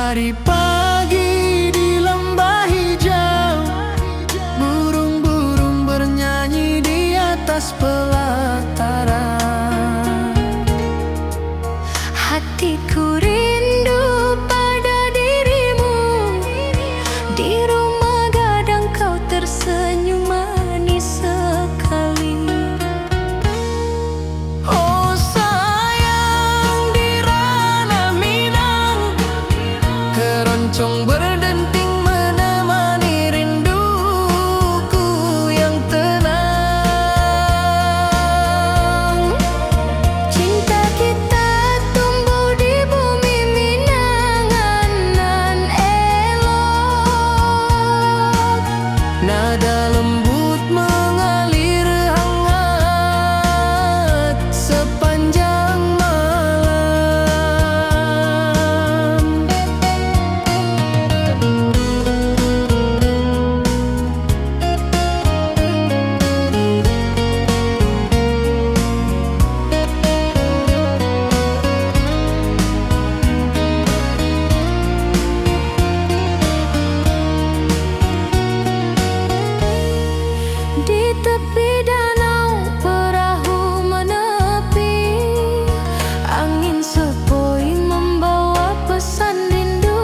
Hari pagi di lembah hijau, burung-burung bernyanyi di atas pelataran. Hatiku rindu pada dirimu, di rumah gadang kau tersenyum manis sekali. Oh sayang, di ranah Minang, keroncong berdenting menemani rinduku yang tenang. Cinta kita tumbuh di bumi Minang nan elok. Nada lembut mengalir hangat sepanjang malam. Di tepi danau perahu menepi, angin sepoi membawa pesan rindu.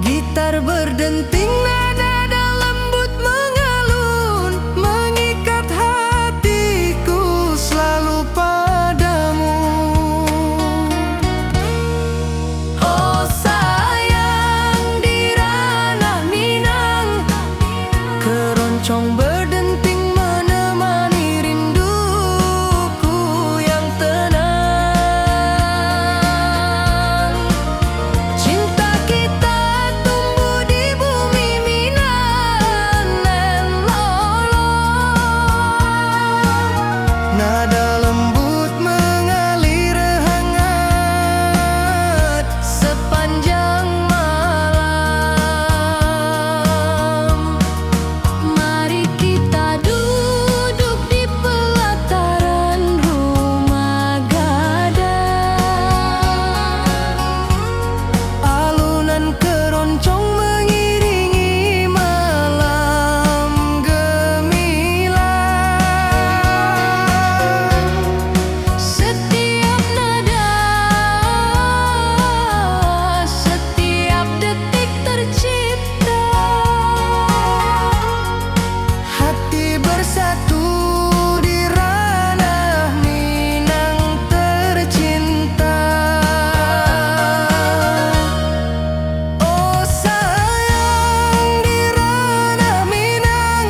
Gitar berdenting, nada lembut mengalun, mengikat hatiku selalu padamu. Oh sayang, di ranah Minang, keroncong berdenting menemani rinduku yang tenang. Cinta kita tumbuh di bumi Minang nan lolong. Nada lembut mengalir hangat sepanjang malam. Mari kita duduk di pelataran rumah gadang. Alunan keroncong mengiringi malam gemilang. Setiap nada, setiap detik tercipta. Hati bersatu di ranah Minang tercinta. Oh sayang, di ranah Minang,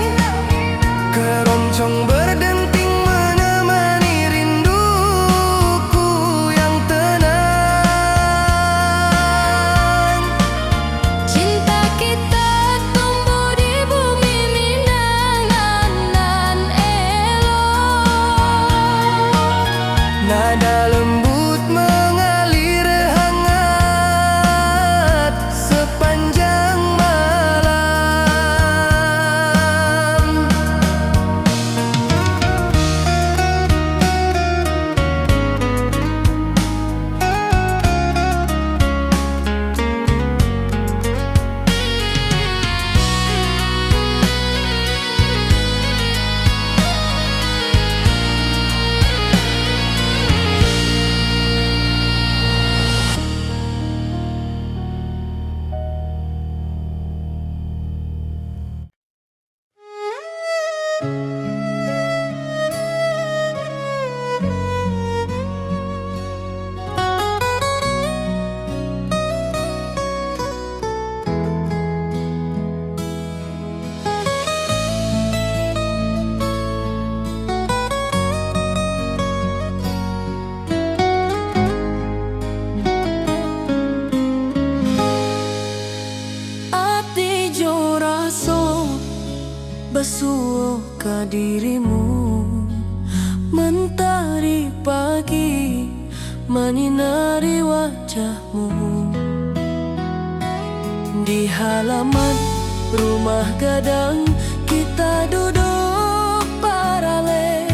keroncong berdenting menemani rinduku yang tenang. Cinta kita tumbuh di bumi Minang nan elok. Nada lembut mengalir hangat sepanjang malam. Ati jo raso besuo ka dirimu, mentari pagi menyinari wajahmu. Di halaman rumah gadang kita duduk paralel.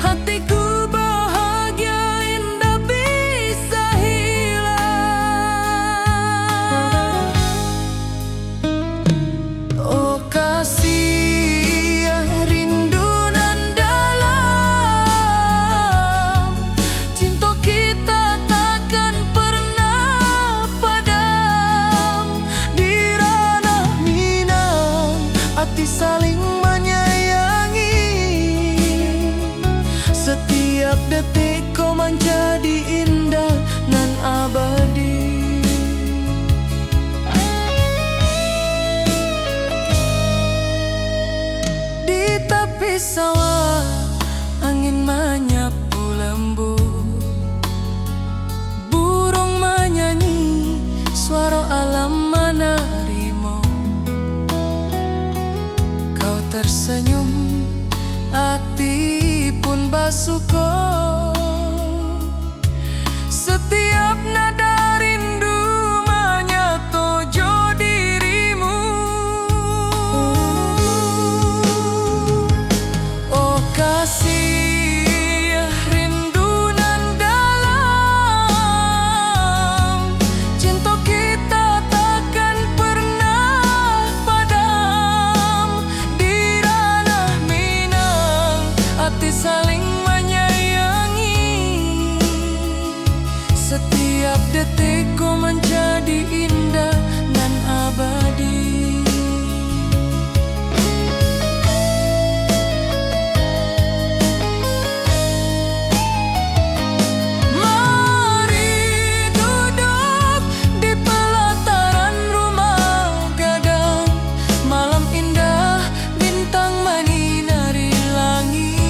Hatiku bahagia indah bisa hidup. menyayangi. Setiap detik kau menjadi indah nan abadi. Di tepi sawah angin menyapu lembut, burung menyanyi, suara alam menerimu. Kau tersenyum, hati pun basuh. Setiap nada rindu menyatu dirimu. Oh kasih, rindu nan dalam, cinta kita takkan pernah padam. Di ranah Minang, hati saling menyayangi. Setiap detikku menjadi indah dan abadi. Mari duduk di pelataran rumah gadang. Malam indah, bintang menyinari langit.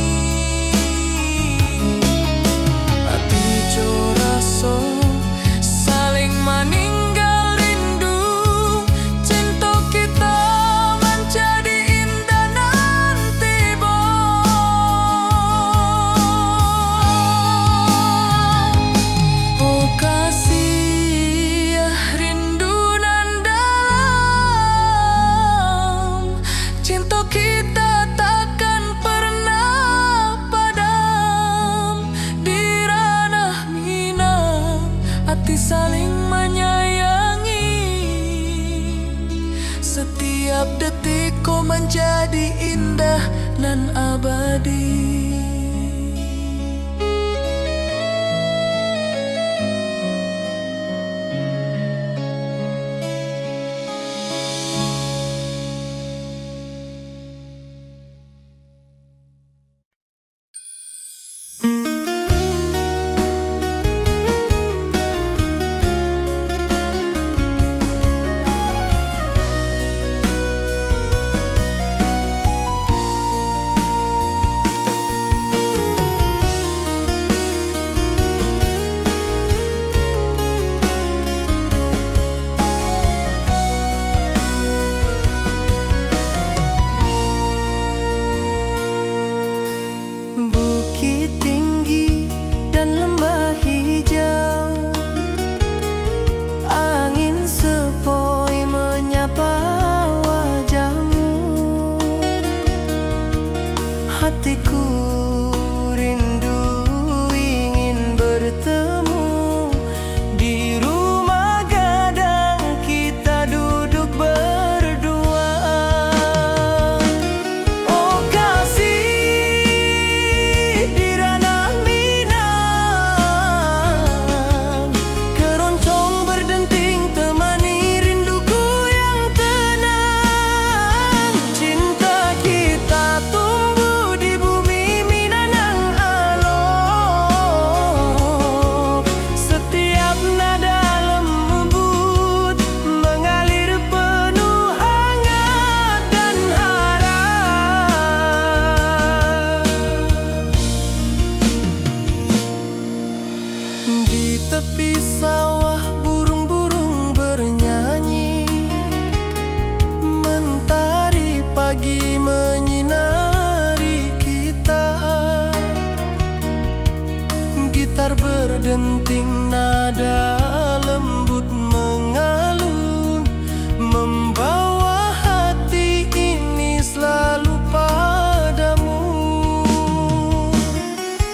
Hati coraso saling meninggal rindu. Cinta kita menjadi indah nanti oh kasih, rindu nan dalam, cinta kita takkan pernah padam. Di ranah Minang, hati saling menyayangi. Setiap detik kau menjadi indah dan abadi. Bukit tinggi dan lembah hijau, angin sepoi menyapa wajahmu. Hatiku rindu ingin bertemu di rumah gadang, kita duduk berdua. Oh kasih, di ranah Minang, keroncong berdenting temani rinduku yang tenang. Cinta kita tumbuh di bumi Minang alok. Setiap nada lembut mengalir penuh hangat dan harap. Di tepi sawah burung-burung bernyanyi, mentari pagi menyinari kita. Gitar berdenting, nada lembut mengalun, membawa hati ini selalu padamu.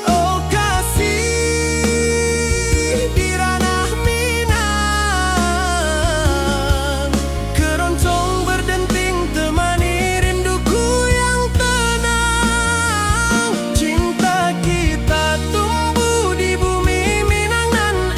Oh kasih, di ranah Minang, keroncong berdenting temani rinduku yang tenang. Cinta kita tumbuh di bumi Minang nan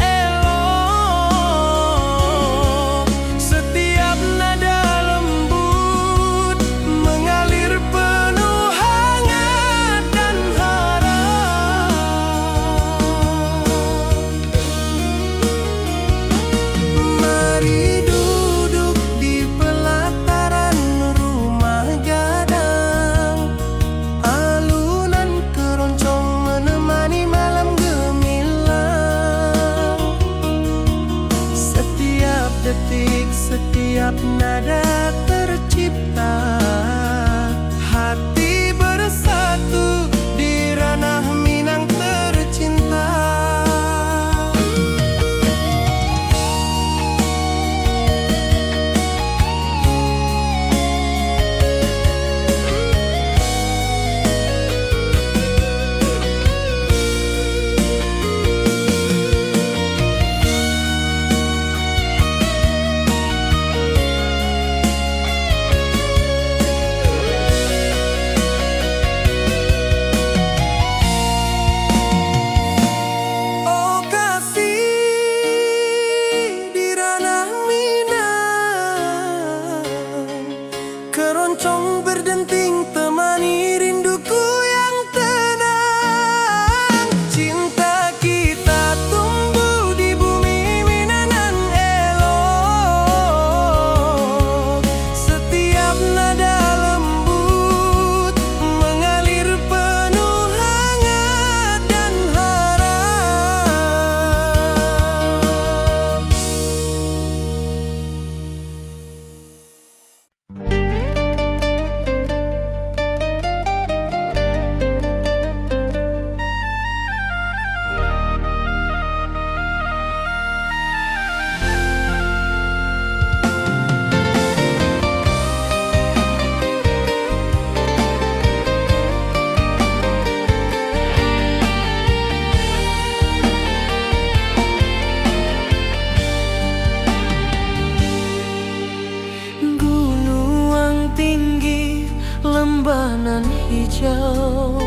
nan hijau.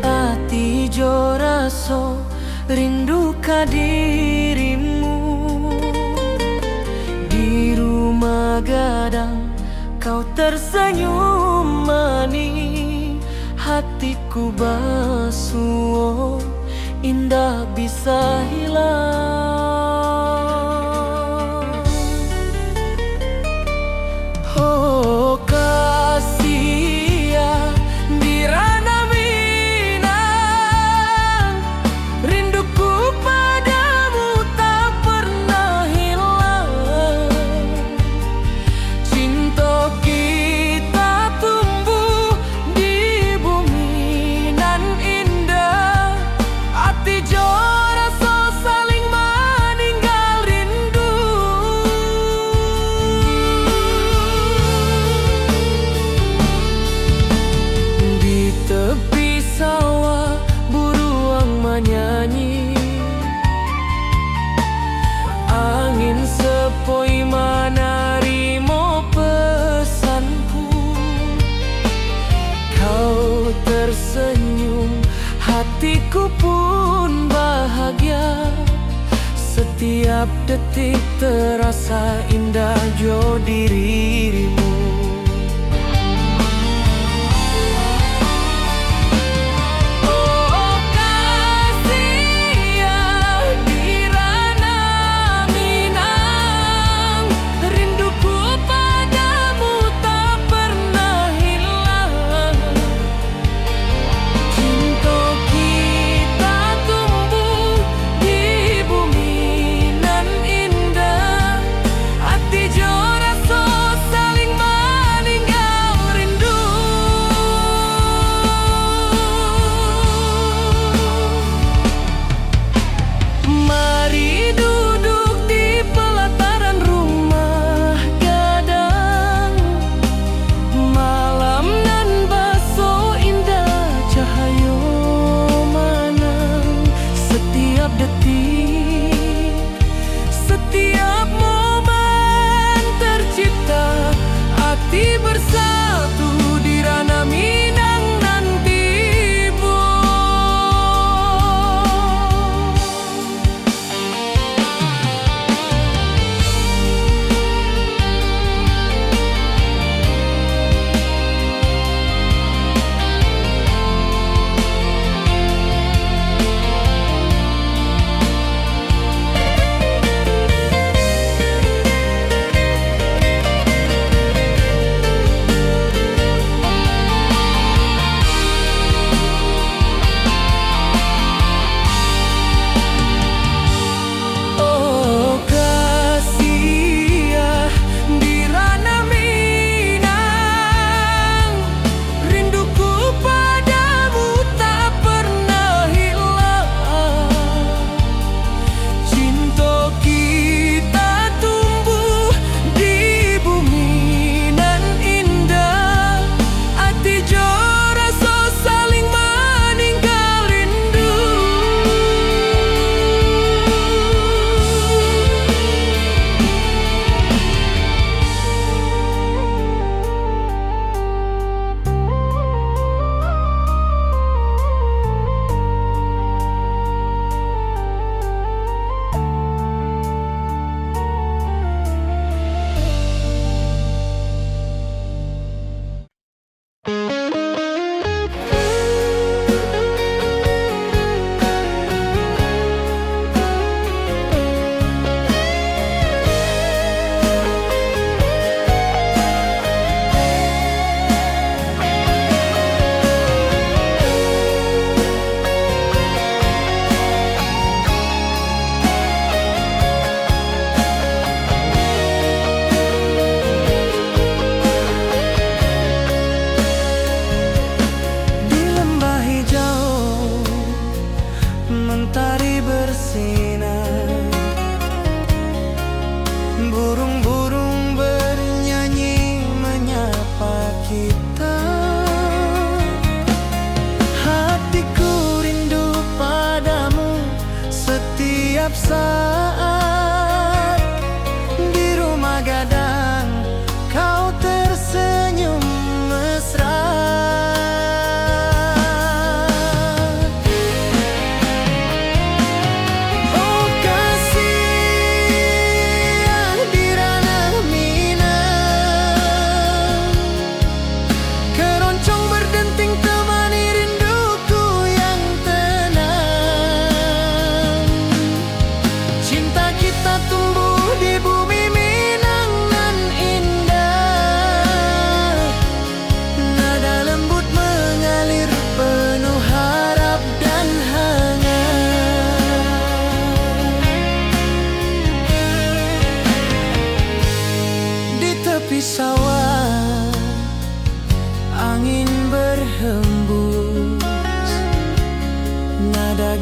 Ati jo raso rindu ka dirimu. Di rumah gadang kau tersenyum manis, hatiku basuh indah bisa hilang. Oh kasih ya di ranah Minang, rinduku padamu tak pernah hilang. Cinta kita tumbuh di bumi nan indah, hati jo rasa saling meninggal rindu. Di tepi sawah buruang menyanyi, angin sepoi menarimo pesanku. Kau tersenyum, hatiku pun bahagia. Setiap detik terasa indah jo dirimu. Oh kasih ya di ranah Minang, rinduku padamu tak pernah hilang. Cinta kita tumbuh di bumi nan indah, hati jo rasa saling meninggal rindu. Mari duduk di pelataran rumah gadang, malam nan baso indah cahayo manang. Setiap detik, setiap momen tercipta, hati bersatu di ranah Minang nan tiba. Oh kasih ya di ranah Minang, rinduku padamu tak pernah hilang. Cinta kita tumbuh di bumi nan indah, hati jo rasa saling meninggal rindu. Di lembah hijau mentari bersinar, burung-burung bernyanyi menyapa kita. Hatiku rindu padamu setiap saat. Di rumah gadang kau tersenyum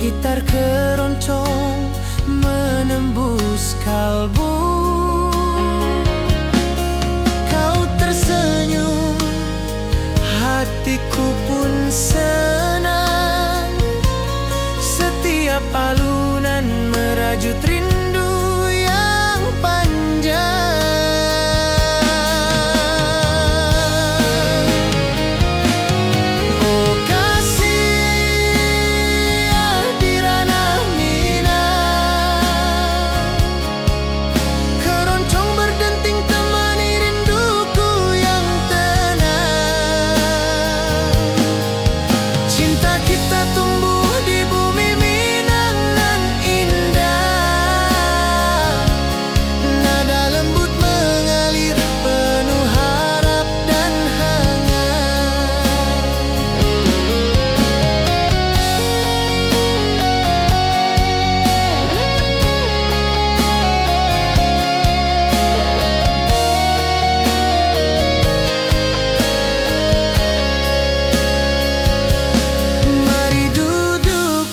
gitar keroncong menembus kalbu. Kau tersenyum, hatiku pun senang. Setiap alunan merajut rindu yang panjang. Oh kasih di ranah Minang, keroncong berdenting temani rinduku yang tenang. Cinta kita tumbuh di bumi Minang nan indah. Nada lembut mengalir penuh harap dan hangat. Mari duduk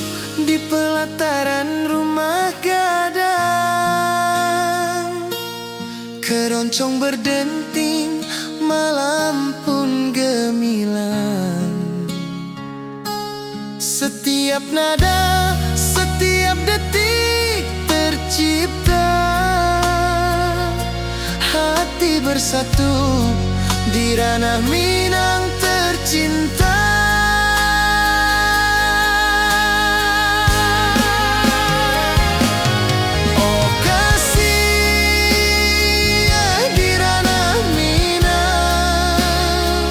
di pelataran rumah gadang. Keroncong berdenting, malam pun gemilang. Setiap nada, setiap detik tercipta. Hati bersatu di ranah Minang tercinta. Oh kasih di ranah Minang,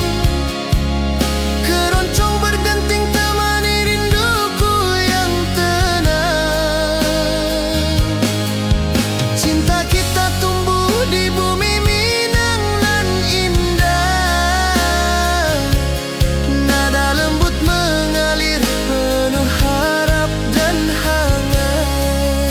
keroncong berdenting temani rinduku yang tenang. Cinta kita tumbuh di bumi Minang nan indah. Nada lembut mengalir penuh harap dan hangat.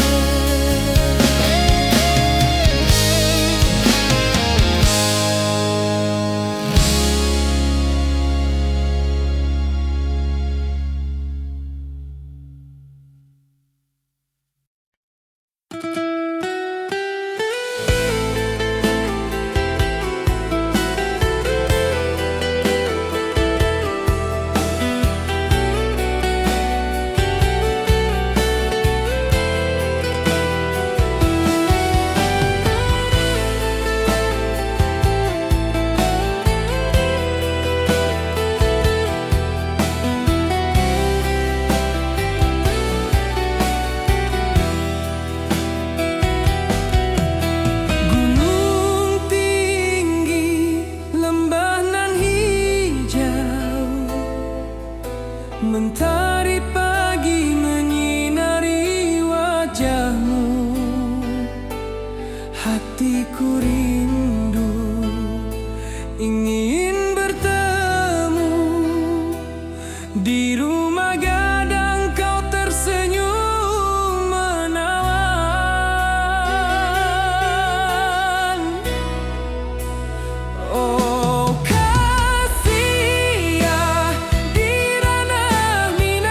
Gunung tinggi, lembah nan hijau, mentari pagi menyinari wajahmu. Hatiku rindu ingin bertemu di rumah gadang. Kau tersenyum menawan. Oh kasih di ranah Minang,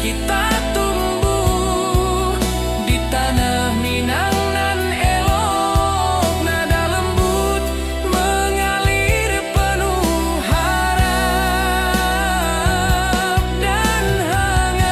kita tumbuh di tanah Minang nan elok, nada lembut mengalir penuh harap dan hangat.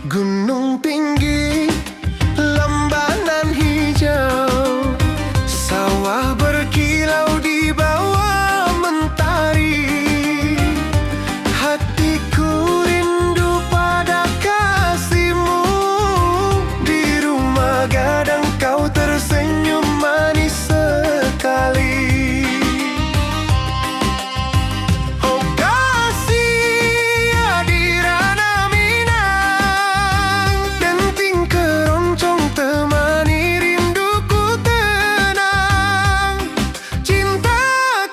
Gunung tinggi, lembanan hijau, sawah berkilau di bawah mentari. Hatiku rindu pada kasihmu, di rumah gadang kau tersenyum manis sekali. Oh kasih adirana Minang, denting keroncong temani rinduku tenang. Cinta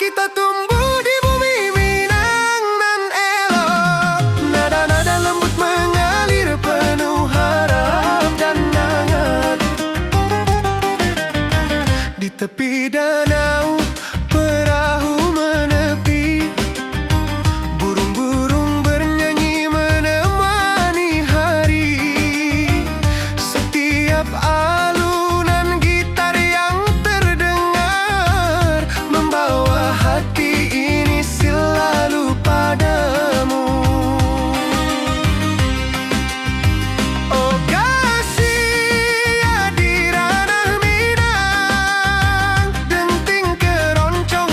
kita tumbuh di bumi Minang nan elok, nada-nada lembut mengalir penuh harap dan hangat. Di tepi danau perahu menepi, burung-burung bernyanyi menemani hari. Setiap alunan gitar yang terdengar membawa hati ini selalu padamu. Oh kasih adirana Minang, denting keroncong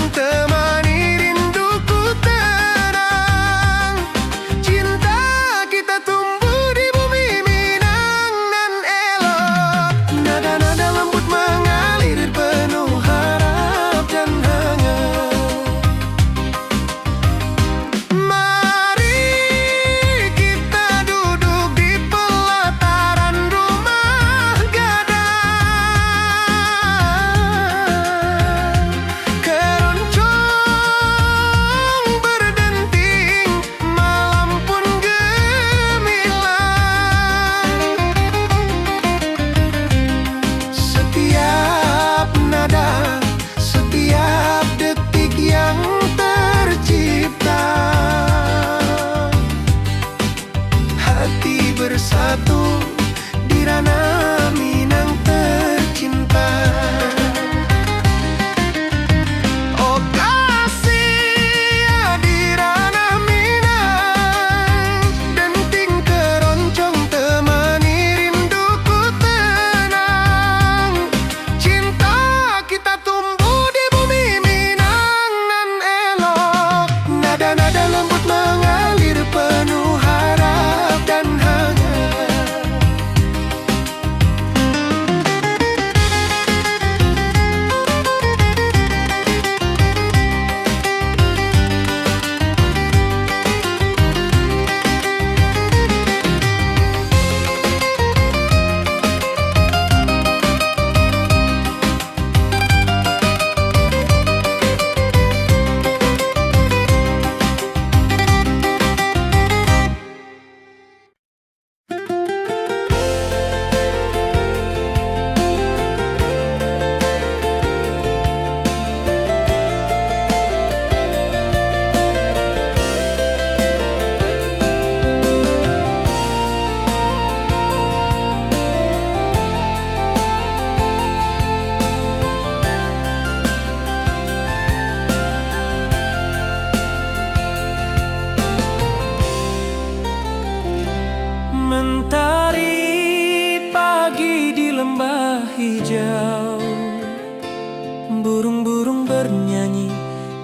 bernyanyi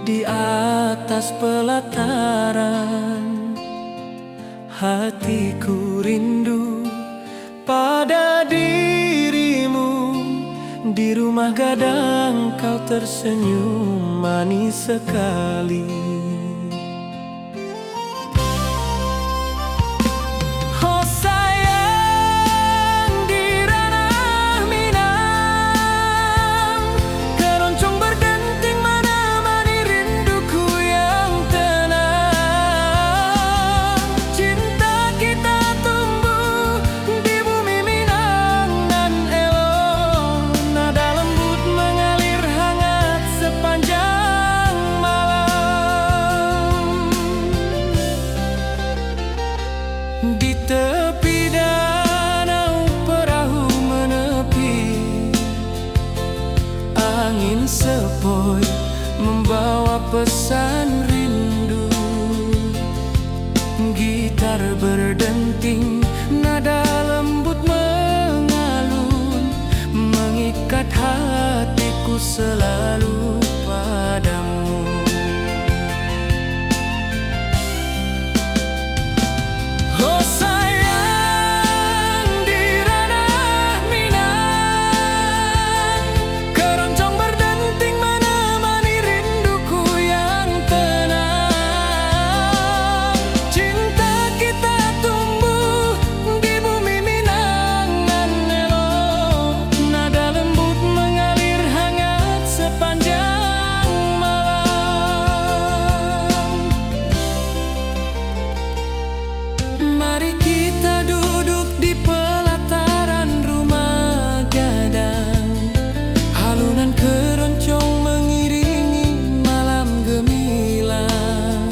di atas pelataran. Hatiku rindu pada dirimu, di rumah gadang kau tersenyum manis sekali. Oh sayang, di ranah Minang, keroncong berdenting menemani rinduku yang tenang. Cinta kita tumbuh di bumi Minang nan elok, nada lembut mengalir hangat sepanjang malam. Di tepi danau perahu menepi, angin sepoi membawa pesan rindu. Gitar berdenting, nada lembut mengalun, mengikat hatiku selalu padamu. Oh sayang, di ranah Minang, keroncong berdenting menemani rinduku yang tenang. Cinta kita tumbuh di bumi Minang nan elok, nada lembut mengalir hangat sepanjang malam. Mari kita duduk di pelataran rumah gadang, alunan keroncong mengiringi malam gemilang.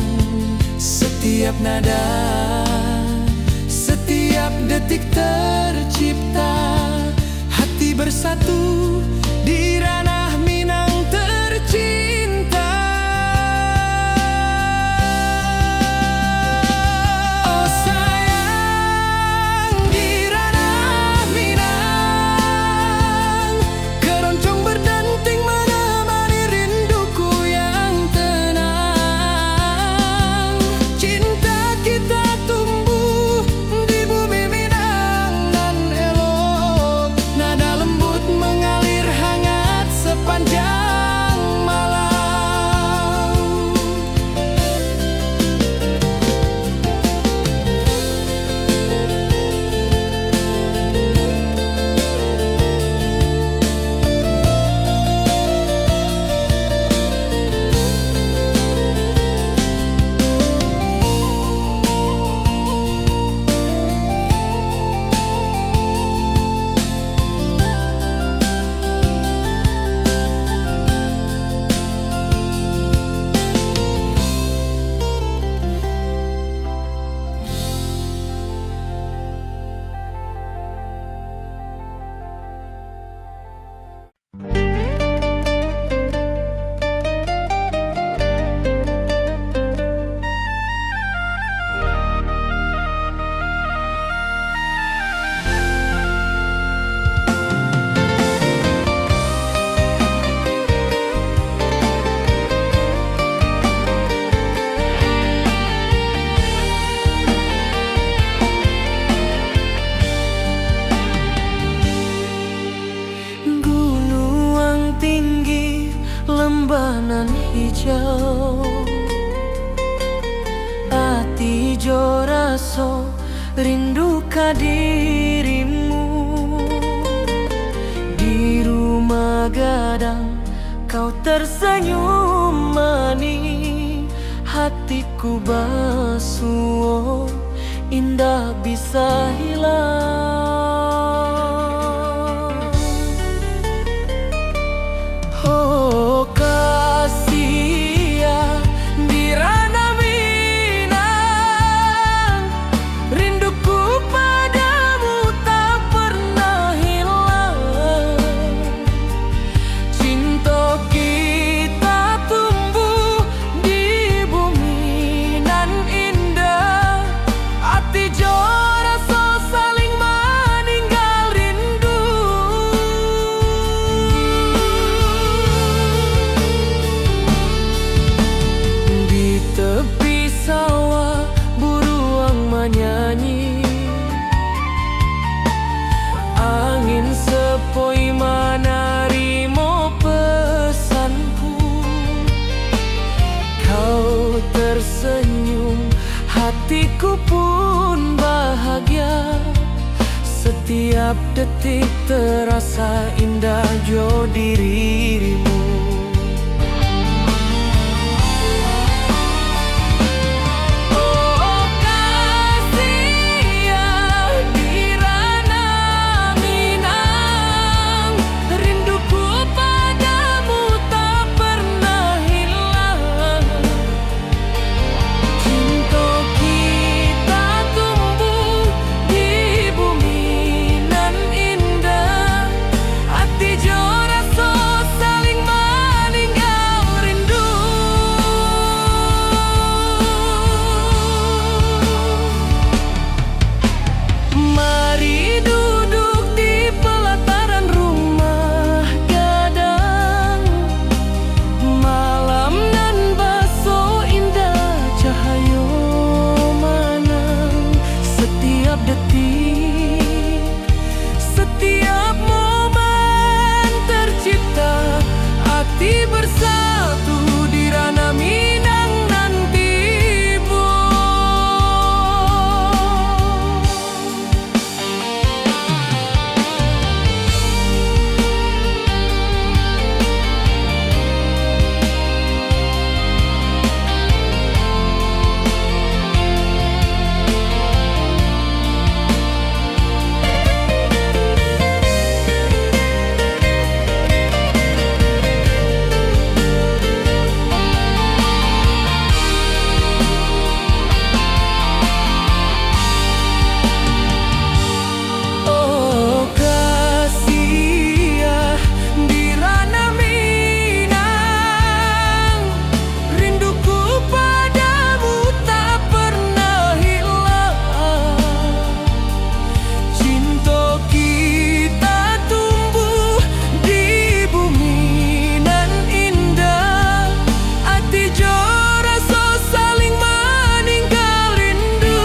Setiap nada, setiap detik tercipta, hati bersatu di ranah Minang tercinta. Oh sayang, di ranah Minang, keroncong berdenting menemani rinduku yang tenang. Cinta kita tumbuh di bumi Minang nan elok, nada lembut mengalir hangat sepanjang malam. Gunung tinggi, lembanan hijau, ati jo raso rindu ka dirimu. Di rumah gadang kau tersenyum manis, hatiku basuh indah bisa hilang. Oh kasih ya, di ranah Minang, rinduku padamu tak pernah hilang. Cinta kita tumbuh di bumi nan indah, hati jo rasa saling hatiku pun bahagia. Setiap detik terasa indah jo dirimu. Oh kasih ya Dirana Minang, rinduku padamu tak pernah hilang. Cinta kita tumbuh di bumi nan indah, hati jo rasa saling meninggal rindu. Mari duduk di pelataran rumah gadang, malam nan baso indah cahayo manang. Setiap detik, setiap momen tercipta, hati bersatu di Rana Minang nan tibo. Oh kasih ya Dirana Minang, rinduku padamu tak pernah hilang. Cinta kita tumbuh di bumi nan indah, hati jo rasa saling meninggal rindu.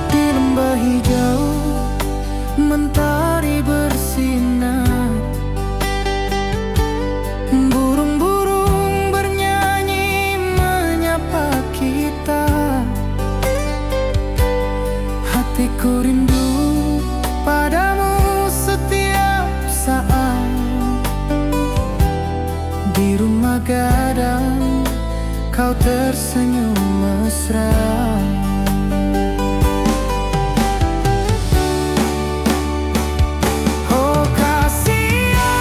Di lembah hijau mentari bersinar, burung-burung bernyanyi menyapa kita. Hatiku rindu padamu setiap saat. Di rumah gadang kau tersenyum mesra. Oh kasih ya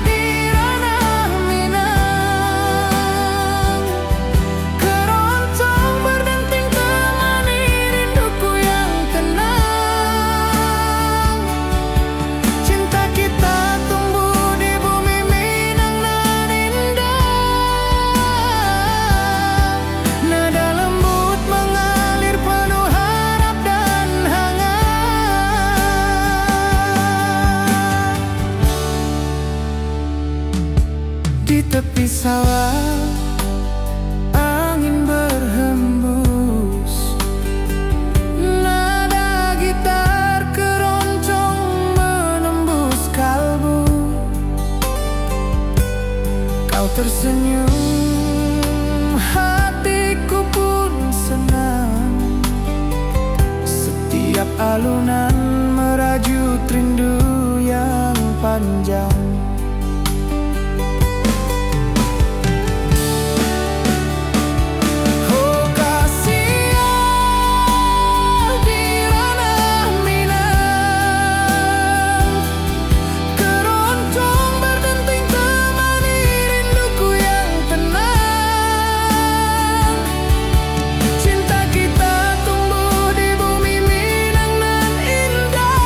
Dirana Minang, keroncong berdenting temani rinduku yang tenang. Cinta kita tumbuh di bumi Minang nan indah, nada lembut mengalir penuh harap dan hangat. Di tepi sawah angin berhembus, nada gitar keroncong menembus kalbu. Kau tersenyum, hatiku pun senang. Setiap alunan merajut rindu yang panjang. Oh kasih ya Dirana Minang, keroncong berdenting temani rinduku yang tenang. Cinta kita tumbuh di bumi Minang nan indah,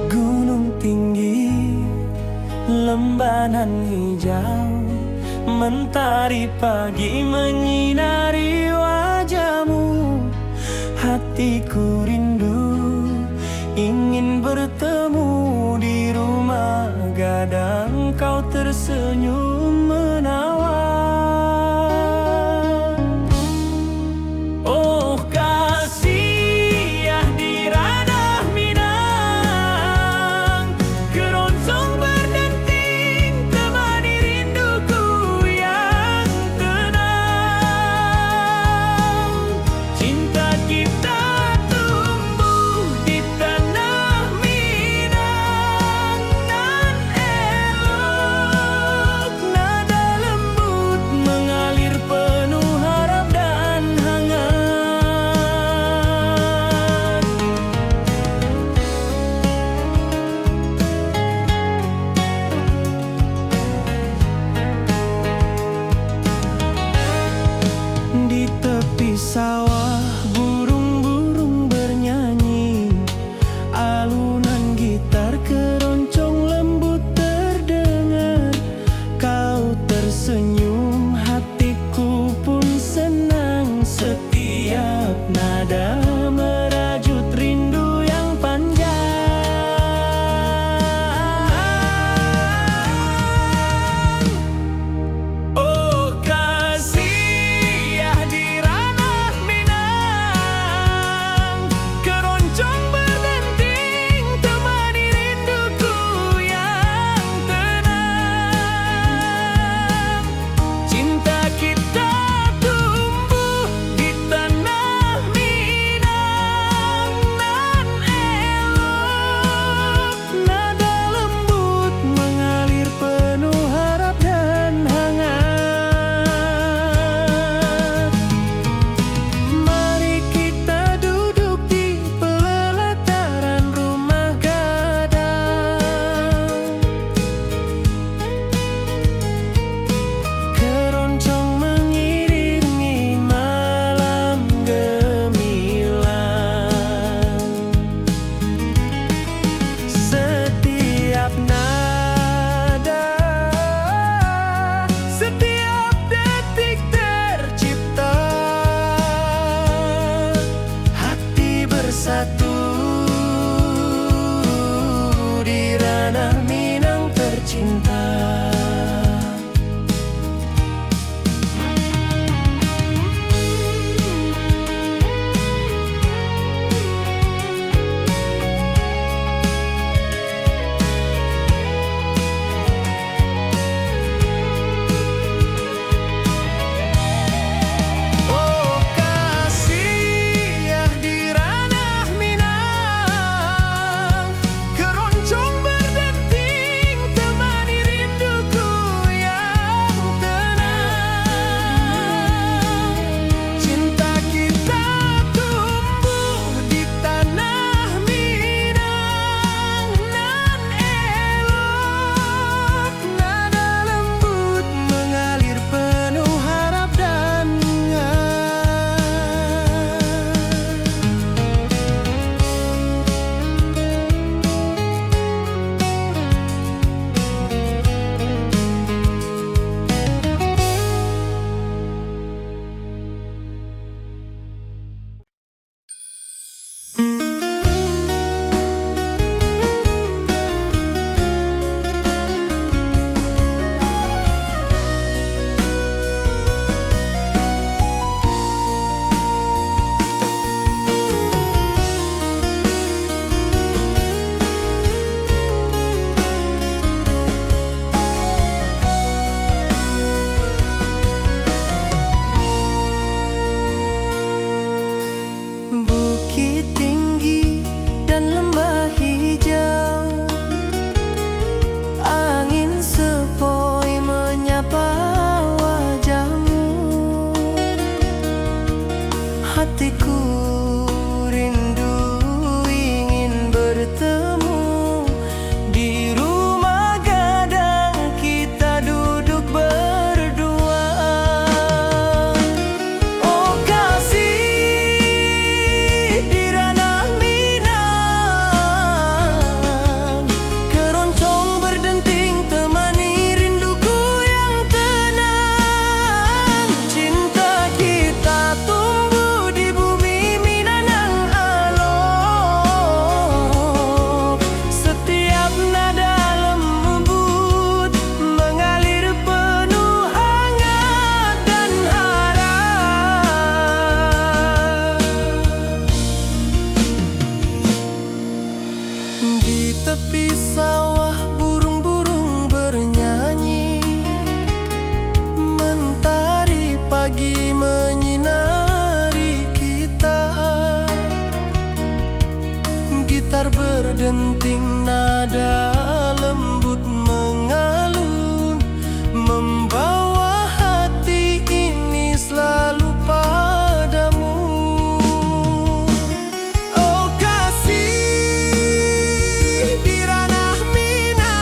Gunung tinggi, lembanan hijau, mentari pagi menyinari wajahmu. Hatiku rindu, ingin bertemu di rumah gadang. Kau tersenyum menawan. Oh kasih ya di ranah Minang, keroncong berdenting temani rinduku yang tenang. Cinta kita tumbuh hatiku rindu ingin bertemu di rumah gadang kita duduk berdua. Oh kasih di ranah Minang, keroncong berdenting temani rinduku yang tenang. Cinta kita tumbuh di bumi Minang alok, setiap nada lembut mengalir penuh hangat dan harap. Di tepi sawah burung-burung bernyanyi, mentari pagi menyinari kita. Gitar berdenting nada lembut mengalun, membawa hati ini selalu padamu. Oh kasih di ranah Minang,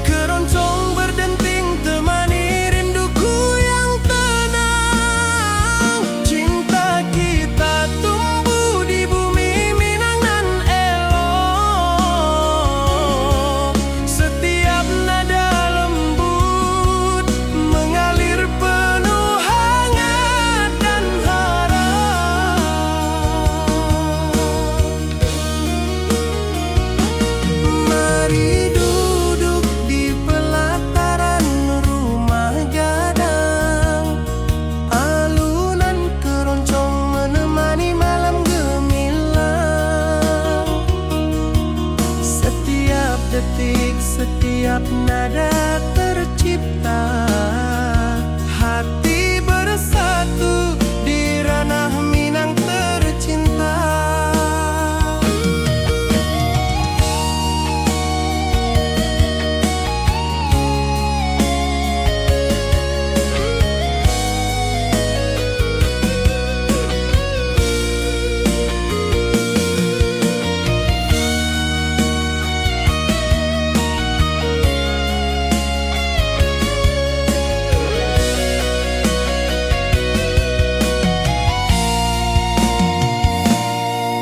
keroncong berdenting temani rinduku yang tenang. Cinta kita tumbuh di bumi Minang nan elok, setiap nada lembut mengalir penuh hangat dan harap. Mari duduk di pelataran rumah gadang, alunan keroncong menemani malam gemilang. Setiap detik, setiap nada tercipta, hati bersatu di ranah Minang tercinta.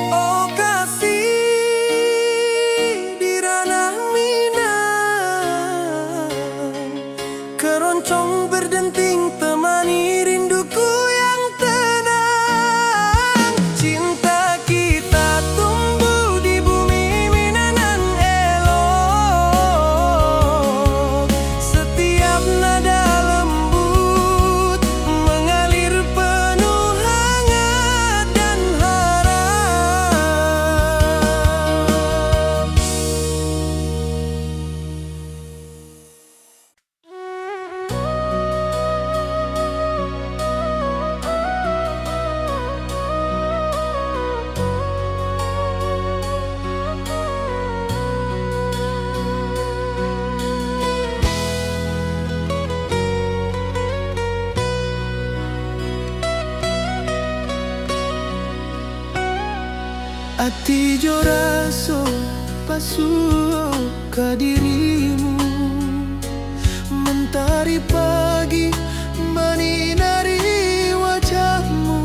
Oh kasih di ranah Minang, keroncong berdenting temani rinduku yang tenang. Cinta kita tumbuh di bumi Minang nan elok, setiap nada lembut mengalir penuh hangat dan harap. Ati jo raso pasuo ka dirimu, mentari pagi menyinari wajahmu.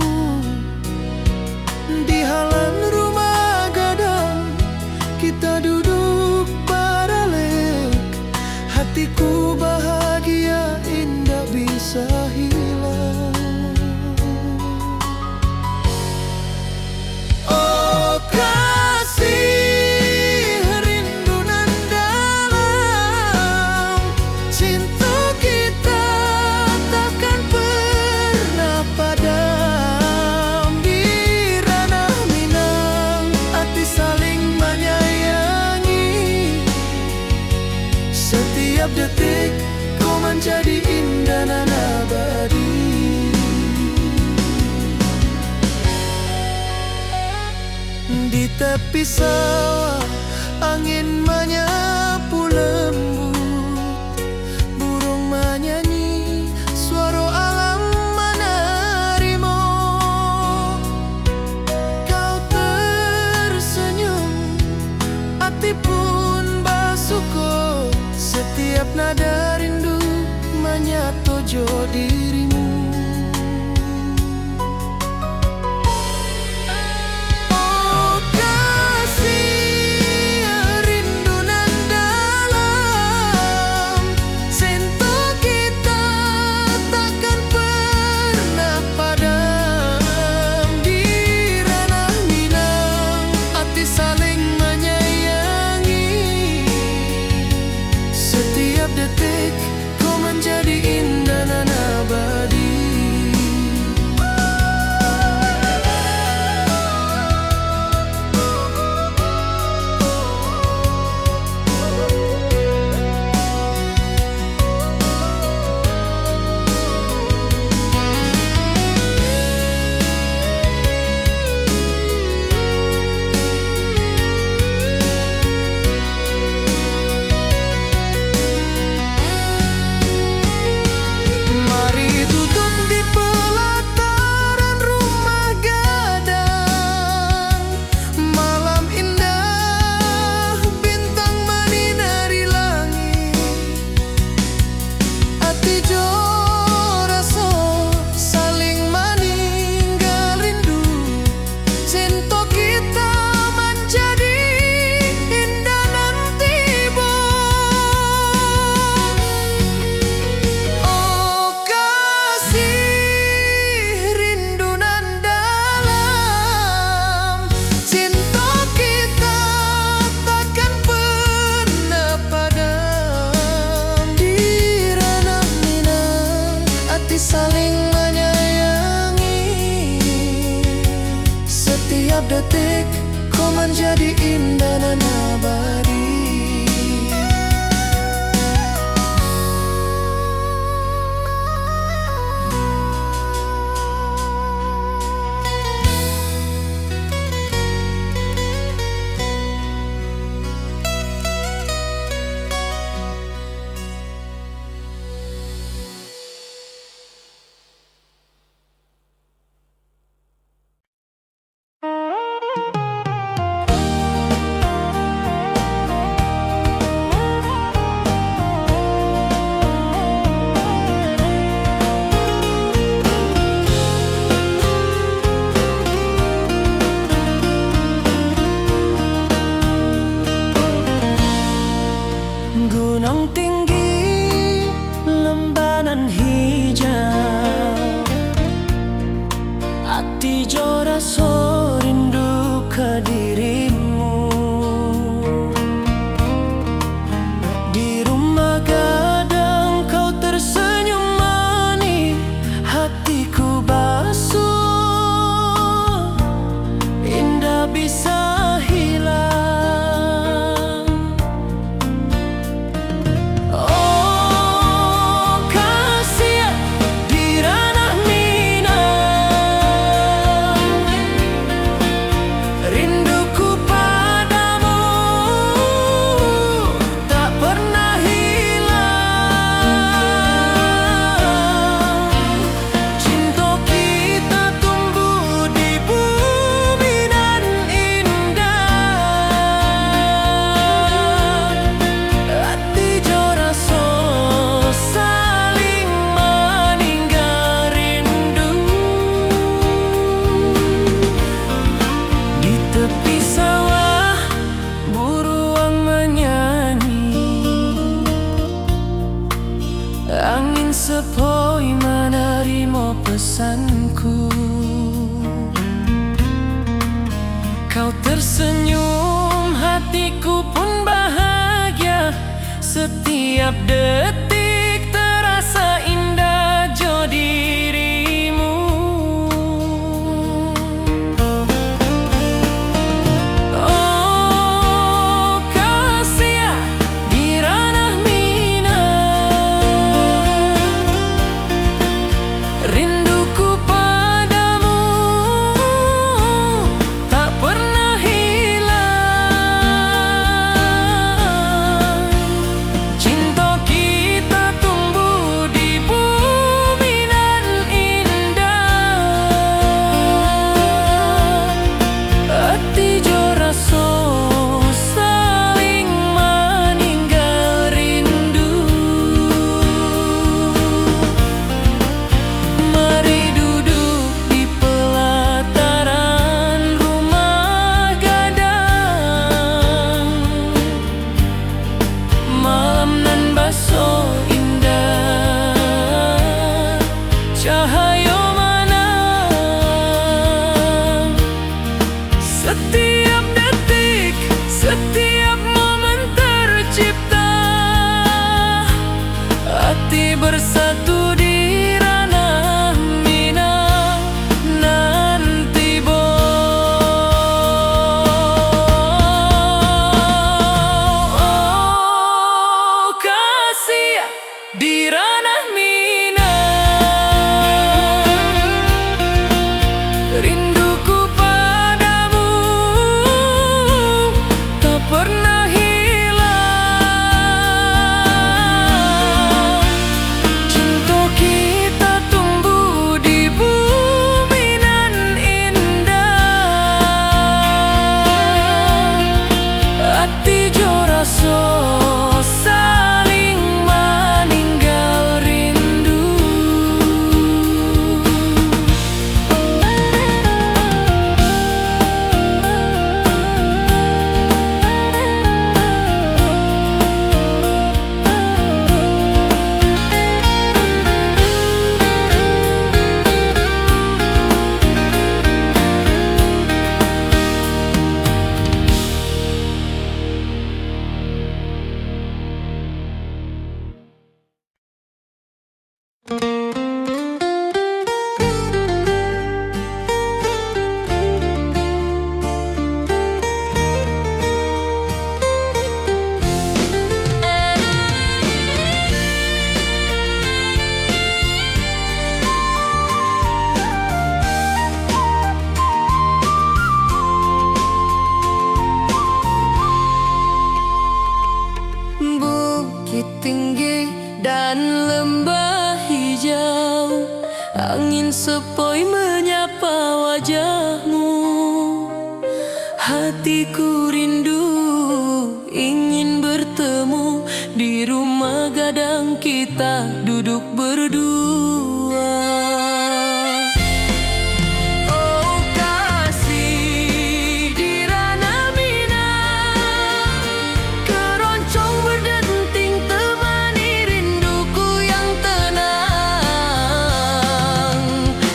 Di halan rumah gadang kita duduk paralel, hatiku bahagia indah bisa hilang. Oh kasih rindu nan dalam, cinta kita takkan pernah padam. Di ranah Minang hati saling menyayangi, setiap detik kau menjadi indah nan abadi. Di tepi sawah angin menyapu lembut, burung menyanyi, suara alam menari. hati saling menyayangi. Setiap detik kau menjadi indah dan abadi. Gunung tinggi, lembanan hijau, hati joraso rindu ke dirimu. Di rumah gadang kau tersenyum manis, hatiku basuh, indah bisa hilang. Angin sepoi menerima pesanku. Kau tersenyum, hatiku pun bahagia. Setiap detik terasa indah jo dirimu. Oh kasih di ranah rinduku padamu tak pernah hilang. Cinta kita tumbuh di bumi nan indah. Hati joraso saling meninggal rindu. Mari duduk di pelataran rumah gadang. Malam nan baso indah, cahaya mana. Setiap detik, setiap momen tercipta. Hati bersatu di ranah Minang nanti bo. Oh kasih di ranah Minang. Angin sepoi menyapa wajahmu. Hatiku rindu ingin bertemu di rumah gadang kita duduk berdua. Oh kasih di ranah Minang, keroncong berdenting temani rinduku yang tenang.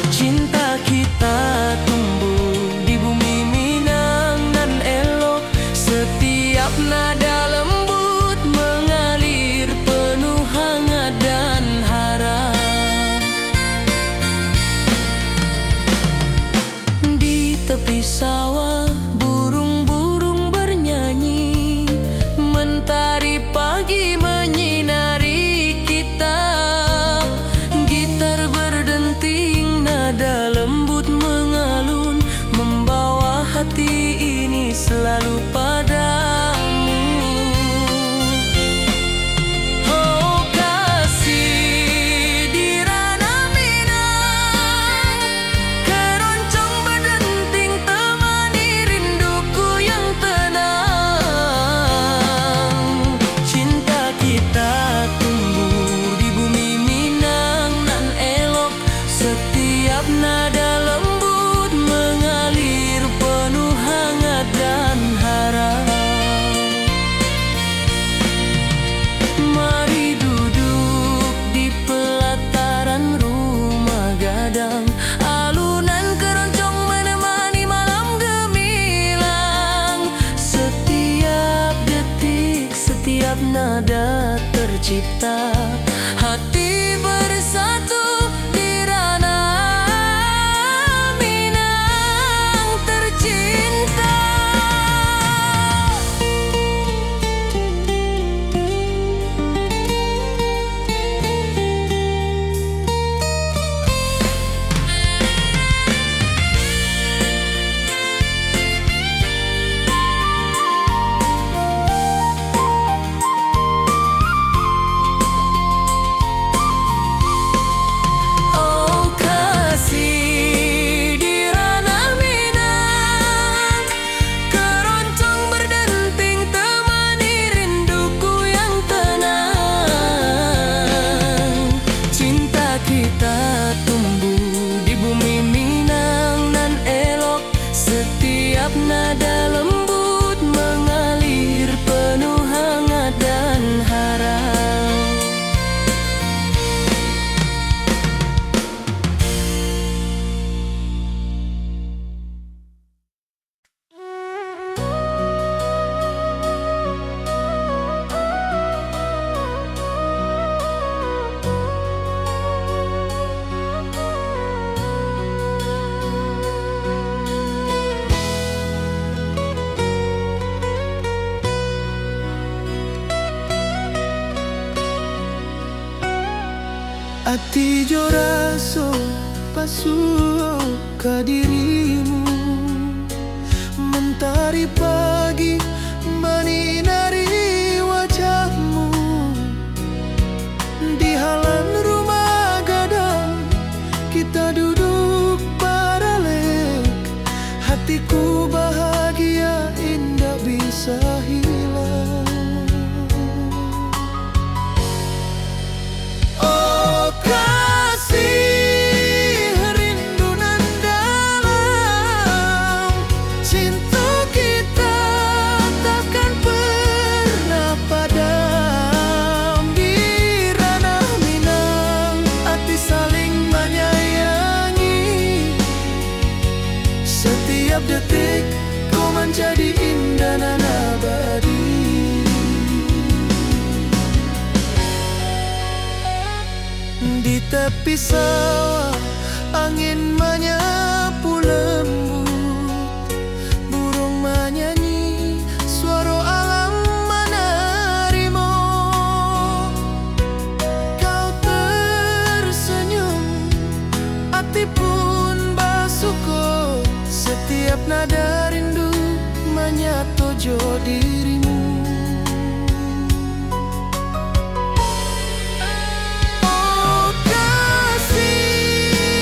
Cinta kita tumbuh di bumi Minang nan elok, setiap nada lembut mengalir penuh hangat dan harap. Di tepi sawah burung-burung bernyanyi, mentari pagi menyinari kita. Gitar berdenting, nada lembut mengalun, membawa hati ini selalu padamu. Oh kasih di ranah Minang, keroncong berdenting temani rinduku yang tenang. Cinta kita tumbuh di bumi Minang nan elok, setiap nada lembut mengalir penuh hangat dan harap. Mari duduk di pelataran rumah gadang, alunan keroncong menemani malam gemilang. Setiap detik, setiap nada tercipta, hati bersatu di ranah Minang tercinta. Oh kasih di ranah Minang, keroncong berdenting temani rinduku yang tenang. Cinta kita tumbuh di bumi Minang nan elok, setiap nada lembut mengalir penuh hangat dan harap. Ati jo raso pasuo ka dirimu, mentari pagi menyinari wajahmu. Di halan rumah gadang kita duduk paralek, hatiku bahagia indah bisa hilang. Oh kasih rindu nan dalam, cinta kita takkan pernah padam. Di ranah Minang hati saling menyayangi, setiap detik kau menjadi indah dan abadi. Di tepi sawah angin menyapu lembut, burung menyanyi, suara alam menerimu. Kau tersenyum, hati pun bersyukur, setiap nada rindu menyatu jo dirimu. Oh kasih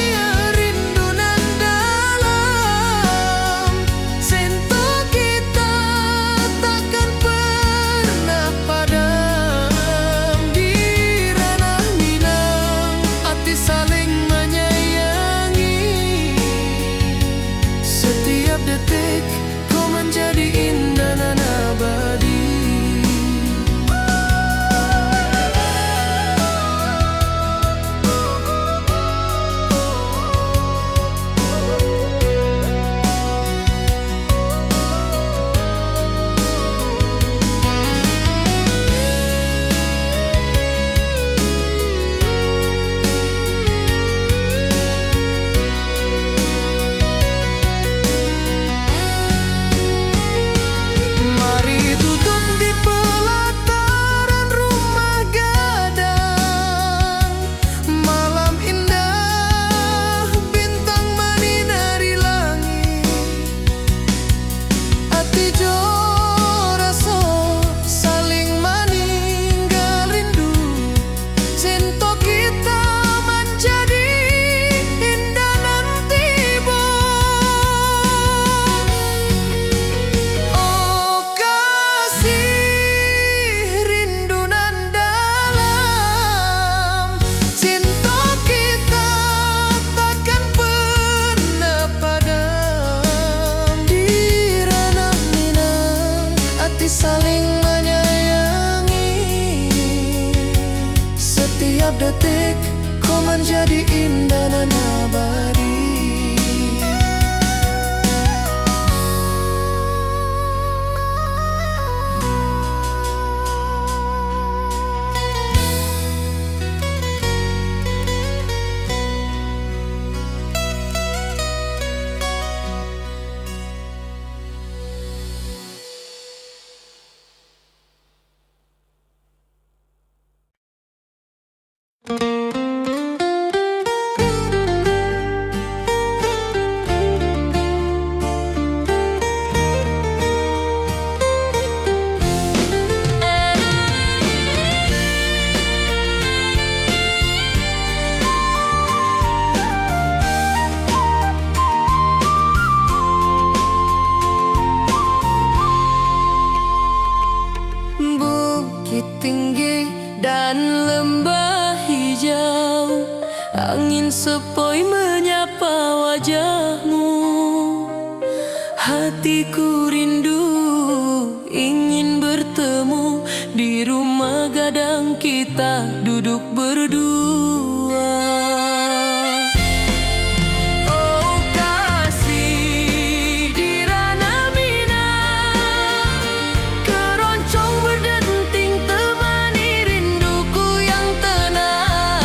Hatiku rindu ingin bertemu di rumah gadang kita duduk berdua. Oh kasih di ranah Minang, keroncong berdenting temani rinduku yang tenang.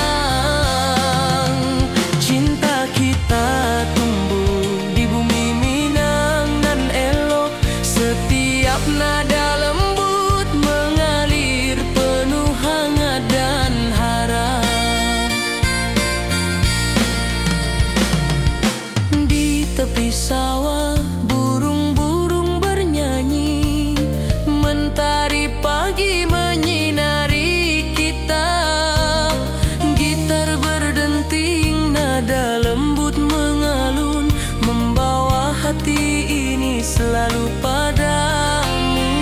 Cinta kita tumbuh di bumi Minang nan elok, setiap nada lembut mengalir penuh hangat dan harap. Di tepi sawah burung-burung bernyanyi, mentari pagi menyinari kita. Gitar berdenting, nada lembut mengalun, membawa hati ini selalu padamu.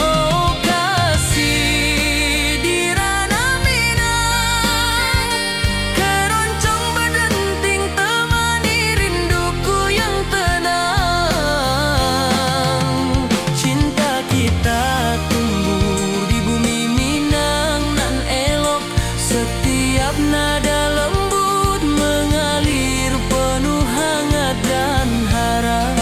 Oh kasih di ranah Minang, keroncong berdenting temani rinduku yang tenang. Cinta kita tumbuh di bumi Minang nan elok, setiap nada lembut mengalir penuh hangat dan harap.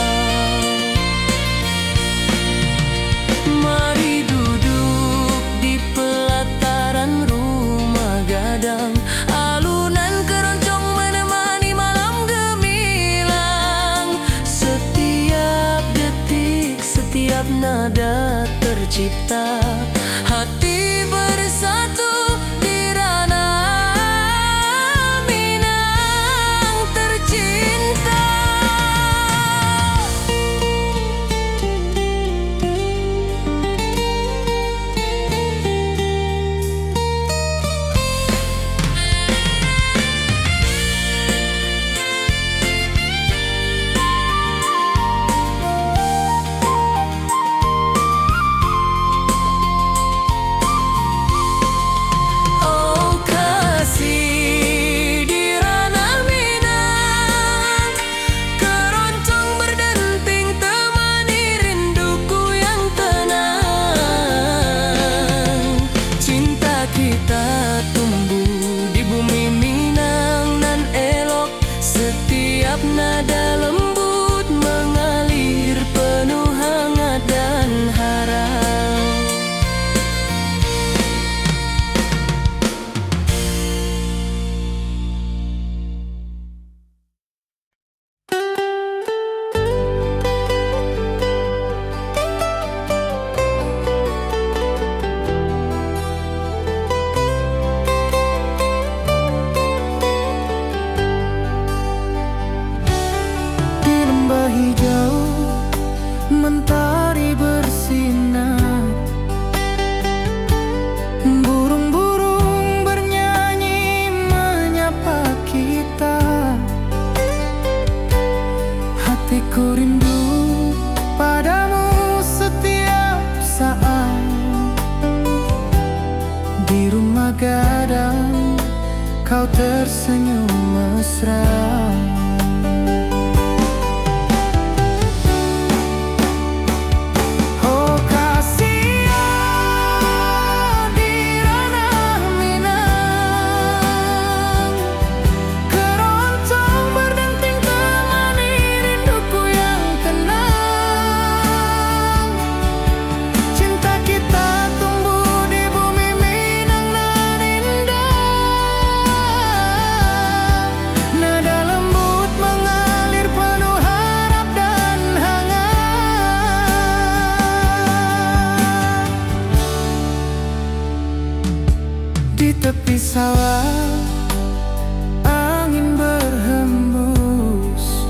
Mari duduk di pelataran rumah gadang, alunan keroncong menemani malam gemilang. Setiap detik, setiap nada tercipta, hati bersatu di ranah Minang tercinta. Oh kasih di ranah Minang, keroncong berdenting temani rinduku yang tenang. Cinta kita tumbuh di bumi Minang nan elok, setiap nada lembut mengalir penuh hangat dan harap. Di lembah hijau mentari bersinar, burung-burung bernyanyi menyapa kita. Hatiku rindu padamu setiap saat. Di rumah gadang kau tersenyum mesra. Oh kasih di ranah Minang, keroncong berdenting temani rinduku yang tenang. Cinta kita tumbuh di bumi Minang nan indah, nada lembut mengalir penuh harap dan hangat. Di tepi sawah angin berhembus,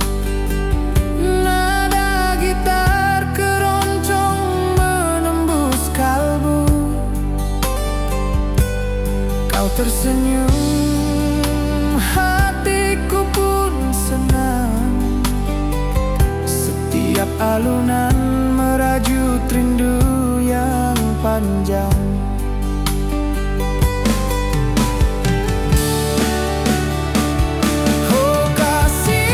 nada gitar keroncong menembus kalbu. Kau tersenyum, hatiku pun senang. Setiap alunan merajut rindu yang panjang. Oh kasih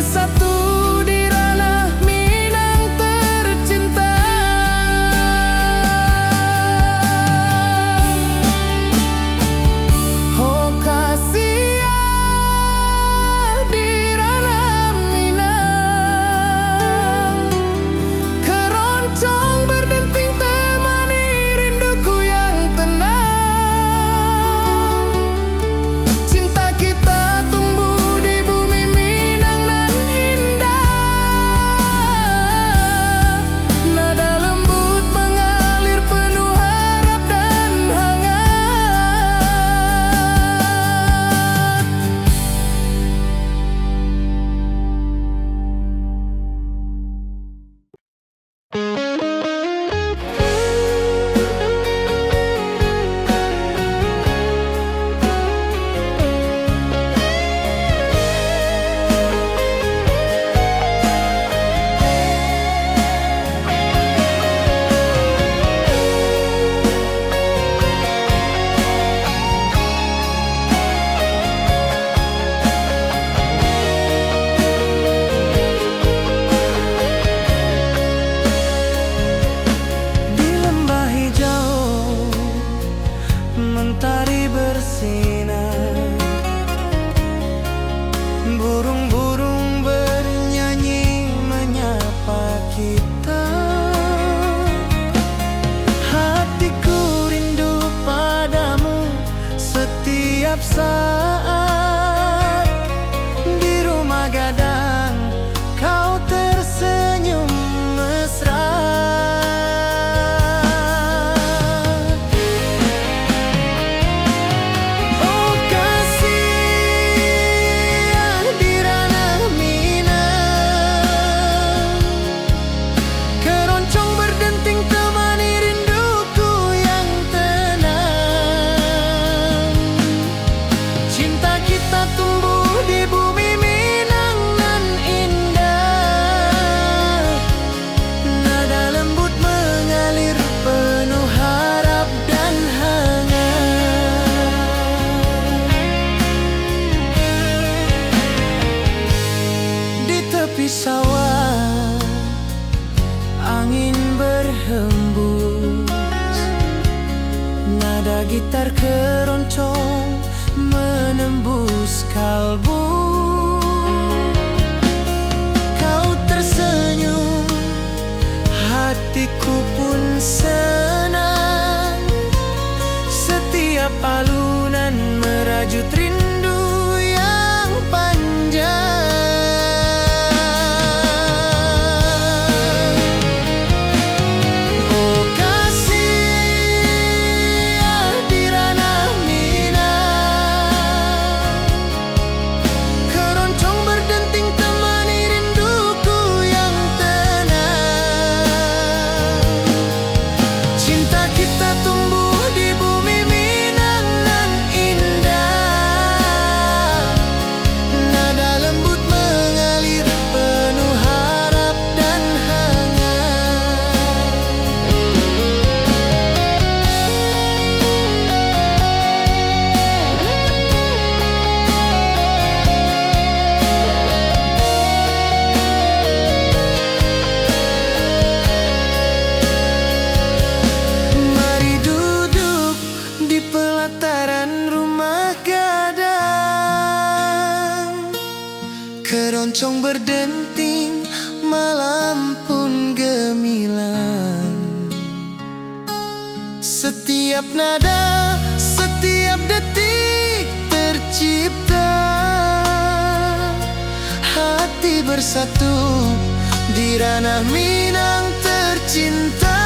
bersatu di ranah Minang tercinta. Oh Kasia di ranah Minang, keroncong berdenting temani rinduku yang tenang. Cinta kita tumbuh di bumi Minang nan indah, nada lembut mengalir penuh harap dan hangat. Di lembah hijau mentari bersinar, burung-burung bernyanyi menyapa kita. Hatiku rindu padamu setiap saat. Di rumah gadang kau tersenyum mesra. Oh Kasia di ranah Minang, keroncong berdenting temani rinduku yang tenang. Cinta kita tumbuh di bumi Minang nan indah, nada lembut mengalir penuh harap dan hangat. Di tepi sawah angin berhembus, nada gitar keroncong menembus kalbu. Kau tersenyum, hatiku pun senang. Setiap alunan merajut rindu yang panjang. Oh Kasia di ranah Minang, keroncong berdenting temani rinduku yang tenang. Cinta kita tumbuh di bumi Minang nan indah, nada lembut mengalir penuh harap dan hangat. Mari duduk di pelataran rumah gadang, keroncong berdenting malam pun gemilang. Setiap nada, setiap detik tercipta, hati bersatu di ranah Minang tercinta.